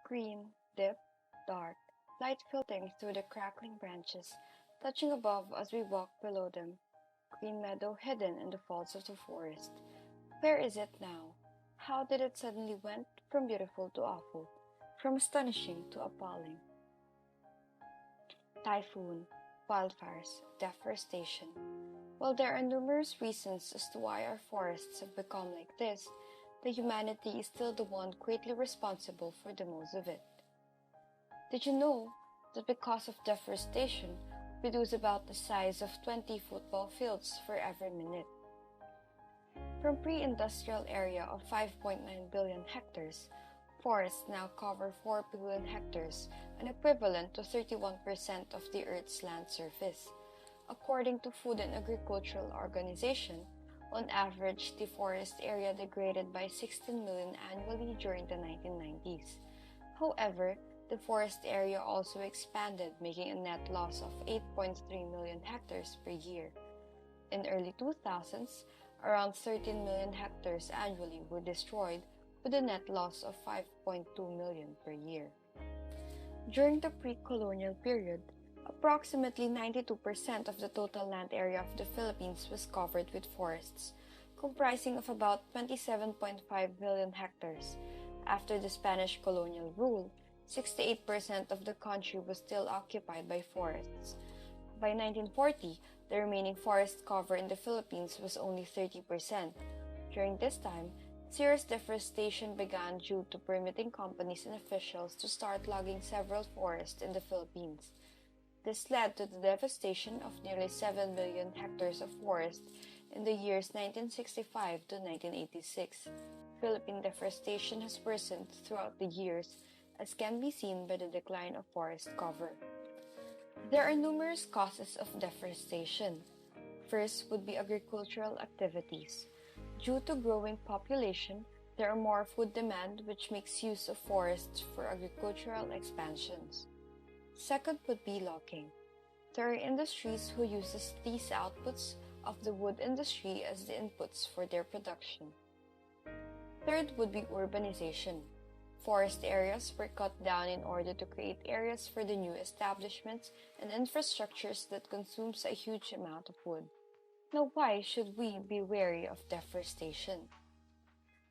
Green, deep, dark, light filtering through the crackling branches, touching above as we walk below them. Green meadow hidden in the folds of the forest. Where is it now? How did it suddenly went from beautiful to awful, from astonishing to appalling? Typhoon, wildfires, deforestation. While there are numerous reasons as to why our forests have become like this, the humanity is still the one greatly responsible for the most of it. Did you know that because of deforestation, we lose about the size of 20 football fields for every minute? From pre-industrial area of 5.9 billion hectares, forests now cover 4 billion hectares, an equivalent to 31% of the Earth's land surface. According to Food and Agricultural Organization, on average, the forest area degraded by 16 million annually during the 1990s. However, the forest area also expanded, making a net loss of 8.3 million hectares per year. In early 2000s, around 13 million hectares annually were destroyed with a net loss of 5.2 million per year. During the pre-colonial period, approximately 92% of the total land area of the Philippines was covered with forests, comprising of about 27.5 million hectares. After the Spanish colonial rule, 68% of the country was still occupied by forests. By 1940, the remaining forest cover in the Philippines was only 30%. During this time, serious deforestation began due to permitting companies and officials to start logging several forests in the Philippines. This led to the devastation of nearly 7 million hectares of forest in the years 1965 to 1986. Philippine deforestation has worsened throughout the years, as can be seen by the decline of forest cover. There are numerous causes of deforestation. First would be agricultural activities. Due to growing population, there are more food demand which makes use of forests for agricultural expansions. Second would be logging. There are industries who uses these outputs of the wood industry as the inputs for their production. Third would be urbanization. Forest areas were cut down in order to create areas for the new establishments and infrastructures that consumes a huge amount of wood. Now, why should we be wary of deforestation?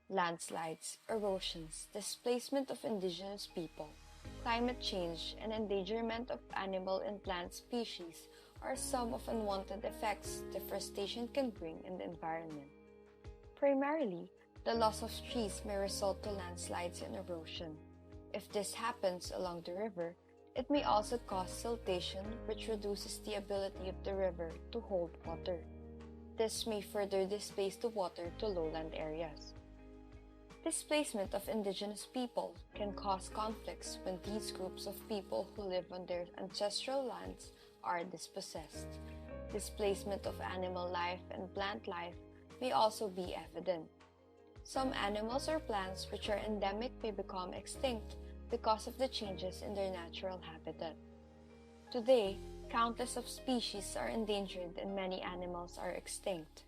Landslides, erosions, displacement of indigenous people, climate change, and endangerment of animal and plant species are some of unwanted effects deforestation can bring in the environment. Primarily, the loss of trees may result to landslides and erosion. If this happens along the river, it may also cause siltation, which reduces the ability of the river to hold water. This may further displace the water to lowland areas. Displacement of indigenous people can cause conflicts when these groups of people who live on their ancestral lands are dispossessed. Displacement of animal life and plant life may also be evident. Some animals or plants which are endemic may become extinct because of the changes in their natural habitat. Today, countless of species are endangered and many animals are extinct.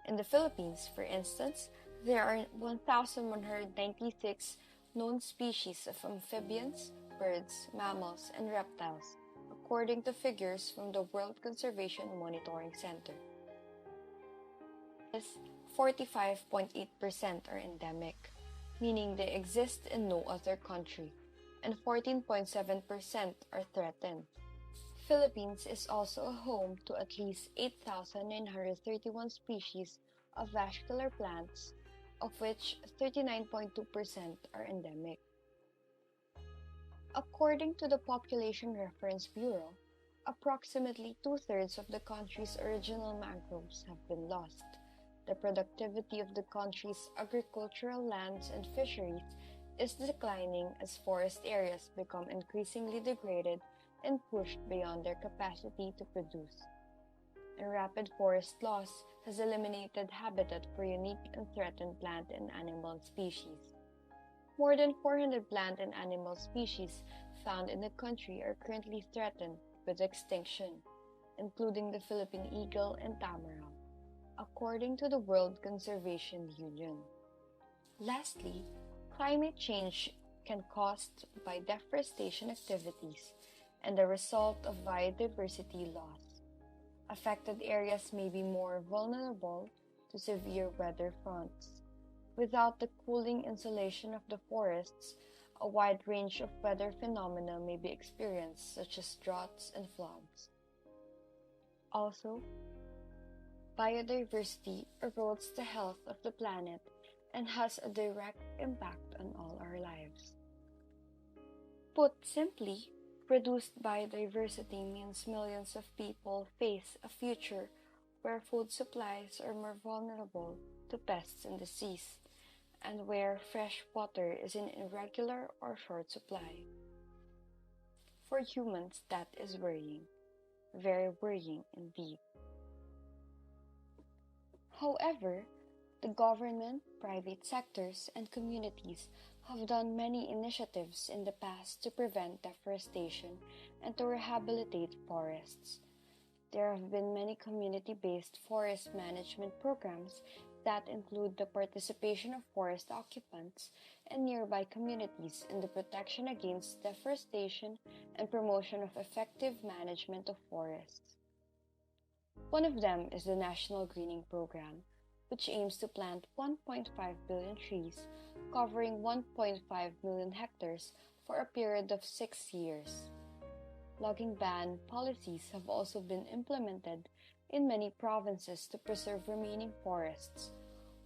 In the Philippines, for instance, there are 1,196 known species of amphibians, birds, mammals, and reptiles, according to figures from the World Conservation Monitoring Center. 45.8% are endemic, meaning they exist in no other country, and 14.7% are threatened. Philippines is also a home to at least 8,931 species of vascular plants, of which 39.2% are endemic. According to the Population Reference Bureau, approximately two-thirds of the country's original mangroves have been lost. The productivity of the country's agricultural lands and fisheries is declining as forest areas become increasingly degraded and pushed beyond their capacity to produce. And rapid forest loss has eliminated habitat for unique and threatened plant and animal species. More than 400 plant and animal species found in the country are currently threatened with extinction, including the Philippine eagle and tamaraw, according to the World Conservation Union. Lastly, climate change can caused by deforestation activities and the result of biodiversity loss. Affected areas may be more vulnerable to severe weather fronts. Without the cooling insulation of the forests, a wide range of weather phenomena may be experienced, such as droughts and floods. Also, biodiversity erodes the health of the planet and has a direct impact on all our lives. Put simply, reduced biodiversity means millions of people face a future where food supplies are more vulnerable to pests and disease, and where fresh water is in irregular or short supply. For humans, that is worrying, very worrying indeed. However, the government, private sectors, and communities have done many initiatives in the past to prevent deforestation and to rehabilitate forests. There have been many community-based forest management programs that include the participation of forest occupants and nearby communities in the protection against deforestation and promotion of effective management of forests. One of them is the National Greening Program, which aims to plant 1.5 billion trees, covering 1.5 million hectares for a period of 6 years. Logging ban policies have also been implemented in many provinces to preserve remaining forests.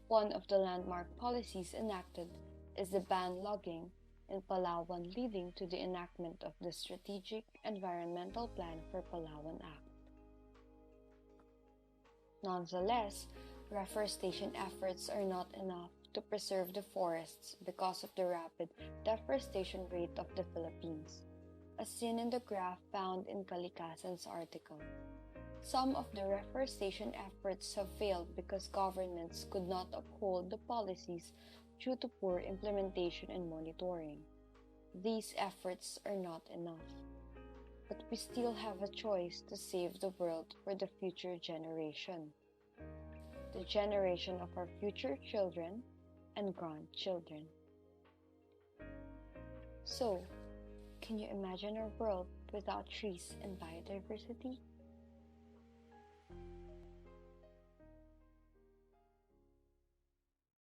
One of the landmark policies enacted is the ban logging in Palawan, leading to the enactment of the Strategic Environmental Plan for Palawan Act. Nonetheless, reforestation efforts are not enough to preserve the forests because of the rapid deforestation rate of the Philippines, as seen in the graph found in Kalikasan's article. Some of the reforestation efforts have failed because governments could not uphold the policies due to poor implementation and monitoring. These efforts are not enough, but we still have a choice to save the world for the future generation, the generation of our future children and grandchildren. So, can you imagine a world without trees and biodiversity?